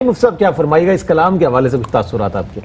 مفتی صاحب کیا فرمائیے گا اس کلام کے حوالے سے کچھ تاثرات آپ کے؟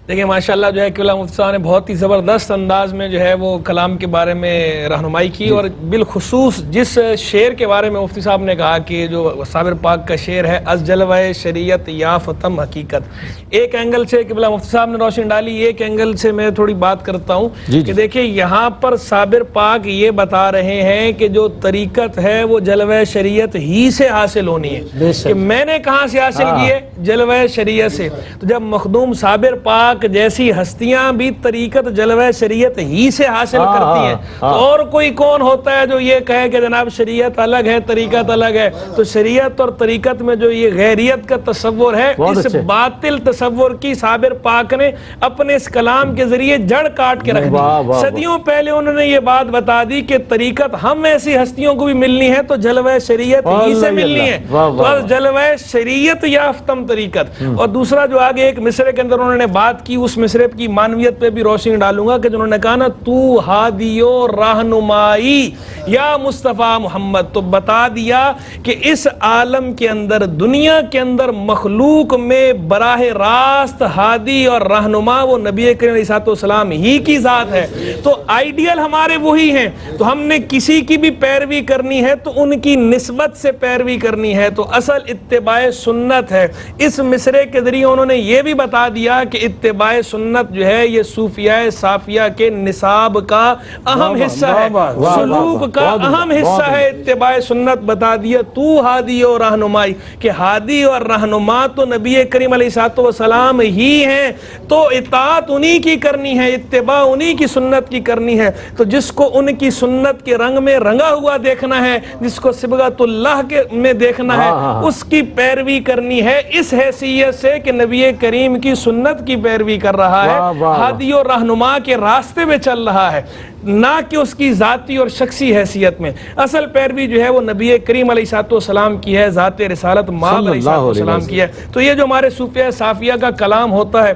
دیکھیں ماشاءاللہ جو ہے قبلہ مفتی صاحب نے بہت ہی زبردست انداز میں جو ہے وہ کلام کے بارے میں رہنمائی کی، اور بالخصوص جس شعر کے بارے میں مفتی صاحب نے کہا کہ جو صابر پاک کا شعر ہے، از جلوہ شریعت یافتم حقیقت، ایک اینگل سے قبلہ مفتی صاحب نے روشنی ڈالی، ایک اینگل سے میں تھوڑی بات کرتا ہوں کہ دیکھیں یہاں پر صابر پاک یہ بتا رہے ہیں کہ جو طریقت ہے وہ جلوہ شریعت ہی سے حاصل ہونی ہے، کہ میں نے کہاں سے حاصل کی ہے؟ جلوہ شریعت سے۔ تو جب مخدوم صابر پاک جیسی ہستیاں بھی طریقت جلوہ شریعت ہی سے حاصل کرتی ہیں، تو اور کوئی کون ہوتا ہے جو یہ کہے کہ جناب شریعت الگ ہے طریقت الگ ہے؟ تو شریعت اور طریقت میں جو یہ غیریت کا تصور ہے، اس باطل تصور کی صابر پاک نے اپنے اس کلام کے ذریعے جڑ کاٹ کے رکھ دی۔ صدیوں پہلے انہوں نے یہ بات بتا دی کہ طریقت ہم ایسی ہستیوں کو بھی ملنی ہے تو جلوہ شریعت ہی سے ملنی ہے، تو جلوہ شریعت یافتم طریقت۔ اور دوسرا جو آگے ایک مصرے کے اندر انہوں نے بات کی، اس مصرے کی معنویت پہ بھی روشنی ڈالوں گا کہ جنہوں نے کہا نا تو ہادی و رہنمائی یا مصطفیٰ محمد، تو بتا دیا کہ اس عالم کے اندر، دنیا کے اندر، مخلوق میں براہ راست ہادی اور رہنما وہ نبی کریم علیہ السلام ہی کی ذات ہے، تو آئیڈیل ہمارے وہی ہیں، تو ہم نے کسی کی بھی پیروی کرنی ہے تو ان کی نسبت سے پیروی کرنی ہے، تو اصل اتباع سنت ہے۔ اس مصرے کے ذریعے انہوں نے یہ بھی بتا دیا کہ اتباع سنت جو ہے یہ صوفیاء صافیہ کے نصاب کا اہم حصہ ہے، سلوک کا اہم حصہ ہے اتباع سنت۔ بتا دیا تو ہادی و رہنمائی، کہ ہادی اور رہنما تو نبی کریم علیہ السلام ہی ہیں، تو اطاعت انہی کی کرنی ہے، اتباع انہی کی سنت کی کرنی ہے۔ تو جس کو ان کی سنت کے رنگ میں رنگا ہوا دیکھنا ہے، جس کو صبغت اللہ کے میں دیکھنا ہے، اس کی پیروی کرنی ہے، اس حیثیت سے کہ نبی کریم کی سنت کی پیروی کر رہا ہے، ہادی و رہنما کے راستے میں چل رہا ہے، نہ کہ اس کی ذاتی اور شخصی حیثیت میں۔ اصل پیروی جو ہے وہ نبی کریم علیہ السلام کی ہے، ذات رسالت مآب علیہ السلام کی ہے۔ تو یہ جو ہمارے صوفیاء صافیہ کا کلام ہوتا ہے،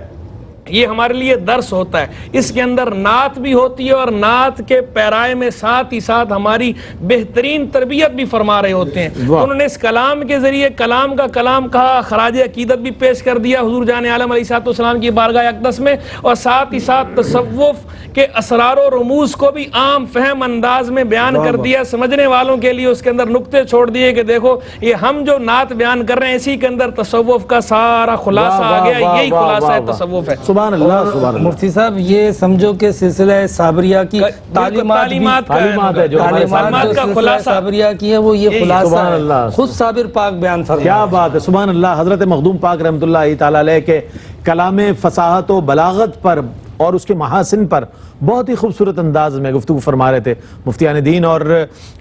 یہ ہمارے لیے درس ہوتا ہے، اس کے اندر نعت بھی ہوتی ہے، اور نعت کے پیرائے میں ساتھ ہی ساتھ ہماری بہترین تربیت بھی فرما رہے ہوتے ہیں۔ انہوں نے اس کلام کے ذریعے کلام کا کلام کہا، خراج عقیدت بھی پیش کر دیا حضور جان عالم علیہ السلام کی بارگاہ اقدس میں، اور ساتھ ہی ساتھ تصوف کے اسرار و رموز کو بھی عام فہم انداز میں بیان کر دیا، سمجھنے والوں کے لیے اس کے اندر نقطے چھوڑ دیے کہ دیکھو یہ ہم جو نعت بیان کر رہے ہیں اسی کے اندر تصوف کا سارا خلاصہ آ گیا، یہی خلاصہ ہے تصوف ہے۔ سبحان اللہ، سبحان اللہ۔ مفتی صاحب یہ سمجھو کہ سلسلہ صابریہ کی تعلیمات کا خلاصہ صابریہ کی ہے، وہ یہ خلاصہ ہے، خود صابر پاک بیان فرمایا۔ کیا بات ہے، سبحان اللہ۔ حضرت مخدوم پاک رحمۃ اللہ تعالیٰ علیہ کے کلام فصاحت و بلاغت پر اور اس کے محاسن پر بہت ہی خوبصورت انداز میں گفتگو فرما رہے تھے مفتیان دین، اور